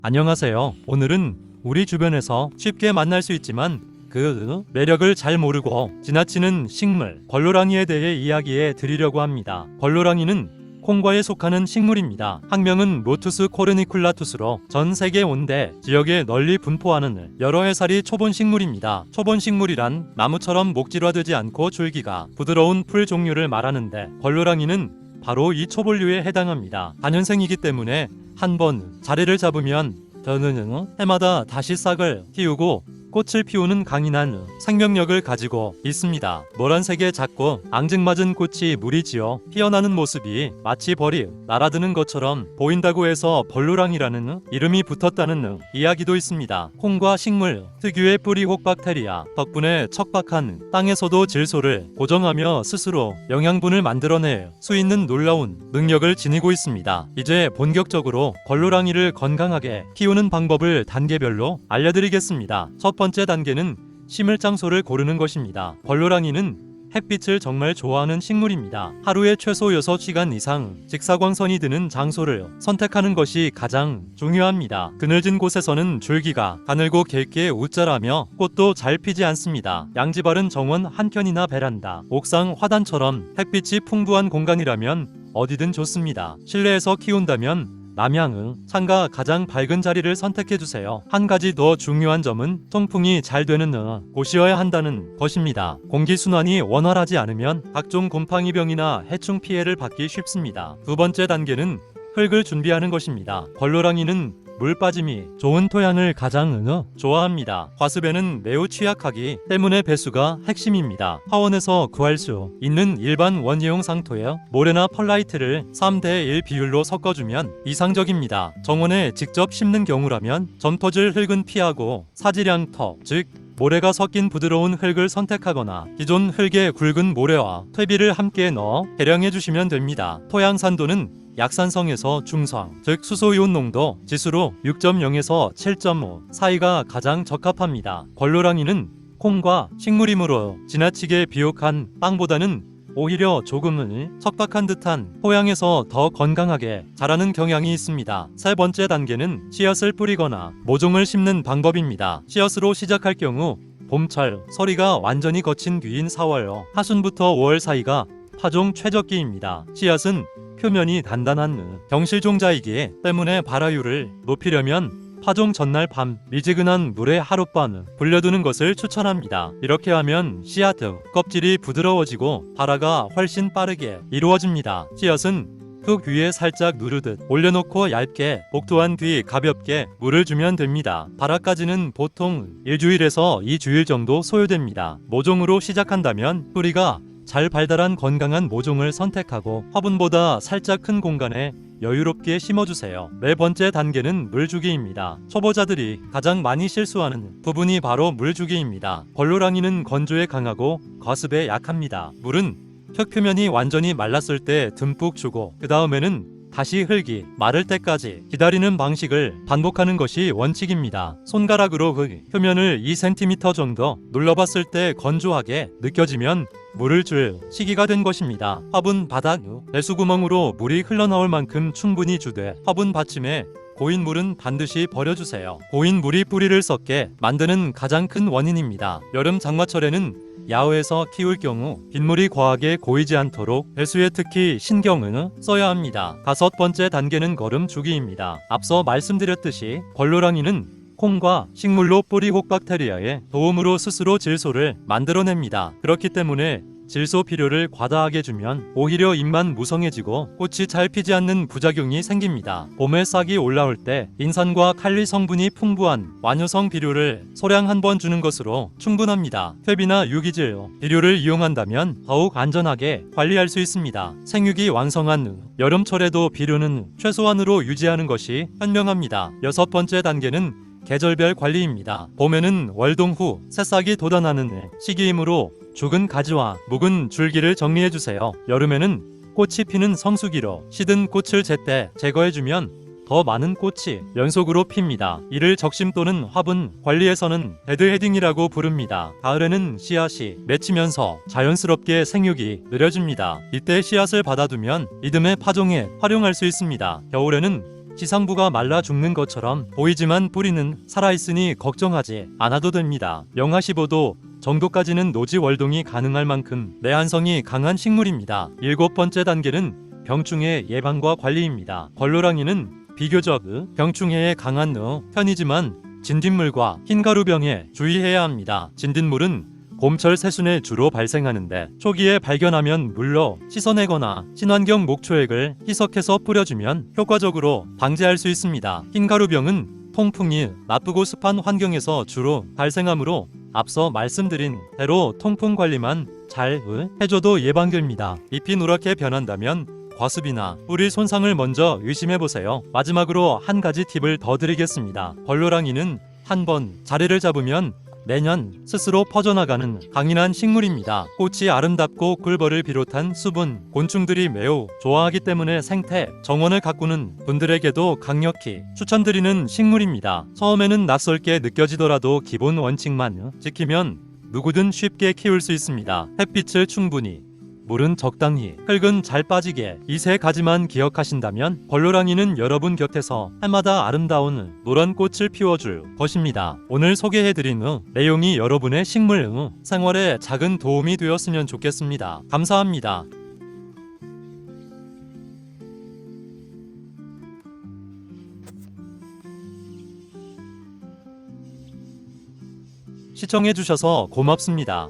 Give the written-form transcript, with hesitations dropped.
안녕하세요. 오늘은 우리 주변에서 쉽게 만날 수 있지만 그 매력을 잘 모르고 지나치는 식물 걸로랑이에 대해 이야기해 드리려고 합니다. 걸로랑이는 콩과에 속하는 식물입니다. 학명은 로투스 코르니쿨라투스로 전 세계 온대 지역에 널리 분포하는 여러 해살이 초본 식물입니다. 초본 식물이란 나무처럼 목질화되지 않고 줄기가 부드러운 풀 종류를 말하는데 걸로랑이는 바로 이 초본류에 해당합니다. 다년생이기 때문에 한 번 자리를 잡으면 저는 해마다 다시 싹을 틔우고 꽃을 피우는 강인한 생명력을 가지고 있습니다. 노란색의 작고 앙증맞은 꽃이 무리지어 피어나는 모습이 마치 벌이 날아드는 것처럼 보인다고 해서 벌루랑이라는 이름이 붙었다는 이야기도 있습니다. 콩과 식물 특유의 뿌리 혹박테리아 덕분에 척박한 땅에서도 질소를 고정하며 스스로 영양분을 만들어낼 수 있는 놀라운 능력을 지니고 있습니다. 이제 본격적으로 걸루랑이를 건강하게 키우는 방법을 단계별로 알려드리겠습니다. 첫 번째 단계는 심을 장소를 고르는 것입니다. 걸로랑이는 햇빛을 정말 좋아하는 식물입니다. 하루에 최소 6시간 이상 직사광선이 드는 장소를 선택하는 것이 가장 중요합니다. 그늘진 곳에서는 줄기가 가늘고 굵게 웃자라며 꽃도 잘 피지 않습니다. 양지바른 정원 한켠이나 베란다, 옥상 화단처럼 햇빛이 풍부한 공간이라면 어디든 좋습니다. 실내에서 키운다면 남향, 창가 가장 밝은 자리를 선택해주세요. 한 가지 더 중요한 점은 통풍이 잘 되는 곳이어야 한다는 것입니다. 공기순환이 원활하지 않으면 각종 곰팡이병이나 해충 피해를 받기 쉽습니다. 두 번째 단계는 흙을 준비하는 것입니다. 걸로랑이는 물 빠짐이 좋은 토양을 가장 좋아합니다. 과습에는 매우 취약하기 때문에 배수가 핵심입니다. 화원에서 구할 수 있는 일반 원예용 상토에 모래나 펄라이트를 3:1 비율로 섞어주면 이상적입니다. 정원에 직접 심는 경우라면 점터질 흙은 피하고 사지량터, 즉 모래가 섞인 부드러운 흙을 선택하거나 기존 흙에 굵은 모래와 퇴비를 함께 넣어 개량해 주시면 됩니다. 토양 산도는 약산성에서 중성, 즉 수소이온 농도 지수로 6.0에서 7.5 사이가 가장 적합합니다. 걸로랑이는 콩과 식물이므로 지나치게 비옥한 땅보다는 오히려 조금은 척박한 듯한 토양에서 더 건강하게 자라는 경향이 있습니다. 세 번째 단계는 씨앗을 뿌리거나 모종을 심는 방법입니다. 씨앗으로 시작할 경우 봄철 서리가 완전히 거친 뒤인 4월 하순부터 5월 사이가 파종 최적기입니다. 씨앗은 표면이 단단한 경실종자이기 때문에 발화율을 높이려면 파종 전날 밤 미지근한 물에 하룻밤 불려두는 것을 추천합니다. 이렇게 하면 씨앗 껍질이 부드러워지고 발화가 훨씬 빠르게 이루어집니다. 씨앗은 흙 위에 살짝 누르듯 올려놓고 얇게 복도한 뒤 가볍게 물을 주면 됩니다. 발화까지는 보통 1주일에서 2주일 정도 소요됩니다. 모종으로 시작한다면 뿌리가 잘 발달한 건강한 모종을 선택하고 화분보다 살짝 큰 공간에 여유롭게 심어주세요. 네 번째 단계는 물주기입니다. 초보자들이 가장 많이 실수하는 부분이 바로 물주기입니다. 걸로랑이는 건조에 강하고 과습에 약합니다. 물은 흙 표면이 완전히 말랐을 때 듬뿍 주고 그 다음에는 다시 흙이 마를 때까지 기다리는 방식을 반복하는 것이 원칙입니다. 손가락으로 흙 표면을 2cm 정도 눌러봤을 때 건조하게 느껴지면 물을 줄 시기가 된 것입니다. 화분 바닥 배수구멍으로 물이 흘러나올 만큼 충분히 주되 화분 받침에 고인 물은 반드시 버려주세요. 고인 물이 뿌리를 썩게 만드는 가장 큰 원인입니다. 여름 장마철에는 야외에서 키울 경우 빗물이 과하게 고이지 않도록 배수에 특히 신경을 써야 합니다. 다섯 번째 단계는 거름 주기입니다. 앞서 말씀드렸듯이 걸로랑이는 콩과 식물로 뿌리 혹박테리아의 도움으로 스스로 질소를 만들어냅니다. 그렇기 때문에 질소 비료를 과다하게 주면 오히려 잎만 무성해지고 꽃이 잘 피지 않는 부작용이 생깁니다. 봄에 싹이 올라올 때 인산과 칼리 성분이 풍부한 완효성 비료를 소량 한 번 주는 것으로 충분합니다. 퇴비나 유기질 비료를 이용한다면 더욱 안전하게 관리할 수 있습니다. 생육이 왕성한 여름철에도 비료는 최소한으로 유지하는 것이 현명합니다. 여섯 번째 단계는 계절별 관리입니다. 봄에는 월동 후 새싹이 돋아나는 시기이므로 죽은 가지와 묵은 줄기를 정리해주세요. 여름에는 꽃이 피는 성수기로 시든 꽃을 제때 제거해주면 더 많은 꽃이 연속으로 핍니다. 이를 적심 또는 화분 관리에서는 데드헤딩이라고 부릅니다. 가을에는 씨앗이 맺히면서 자연스럽게 생육이 느려집니다. 이때 씨앗을 받아두면 이듬해 파종에 활용할 수 있습니다. 겨울에는 지상부가 말라 죽는 것처럼 보이지만 뿌리는 살아있으니 걱정하지 않아도 됩니다. 영하 15도 정도까지는 노지 월동이 가능할 만큼 내한성이 강한 식물입니다. 7번째 단계는 병충해 예방과 관리입니다. 걸로랑이는 비교적 병충해에 강한 편이지만 진딧물과 흰가루병에 주의해야 합니다. 진딧물은 봄철 새순에 주로 발생하는데 초기에 발견하면 물로 씻어내거나 친환경 목초액을 희석해서 뿌려주면 효과적으로 방제할 수 있습니다. 흰가루병은 통풍이 나쁘고 습한 환경에서 주로 발생하므로 앞서 말씀드린 대로 통풍 관리만 잘 해줘도 예방됩니다. 잎이 노랗게 변한다면 과습이나 뿌리 손상을 먼저 의심해보세요. 마지막으로 한 가지 팁을 더 드리겠습니다. 걸로랑이는 한번 자리를 잡으면 매년 스스로 퍼져나가는 강인한 식물입니다. 꽃이 아름답고 꿀벌을 비롯한 수분, 곤충들이 매우 좋아하기 때문에 생태 정원을 가꾸는 분들에게도 강력히 추천드리는 식물입니다. 처음에는 낯설게 느껴지더라도 기본 원칙만 지키면 누구든 쉽게 키울 수 있습니다. 햇빛을 충분히, 물은 적당히, 흙은 잘 빠지게 이 세 가지만 기억하신다면 걸로랑이는 여러분 곁에서 해마다 아름다운 노란 꽃을 피워줄 것입니다. 오늘 소개해드린 내용이 여러분의 식물 생활에 작은 도움이 되었으면 좋겠습니다. 감사합니다. 시청해주셔서 고맙습니다.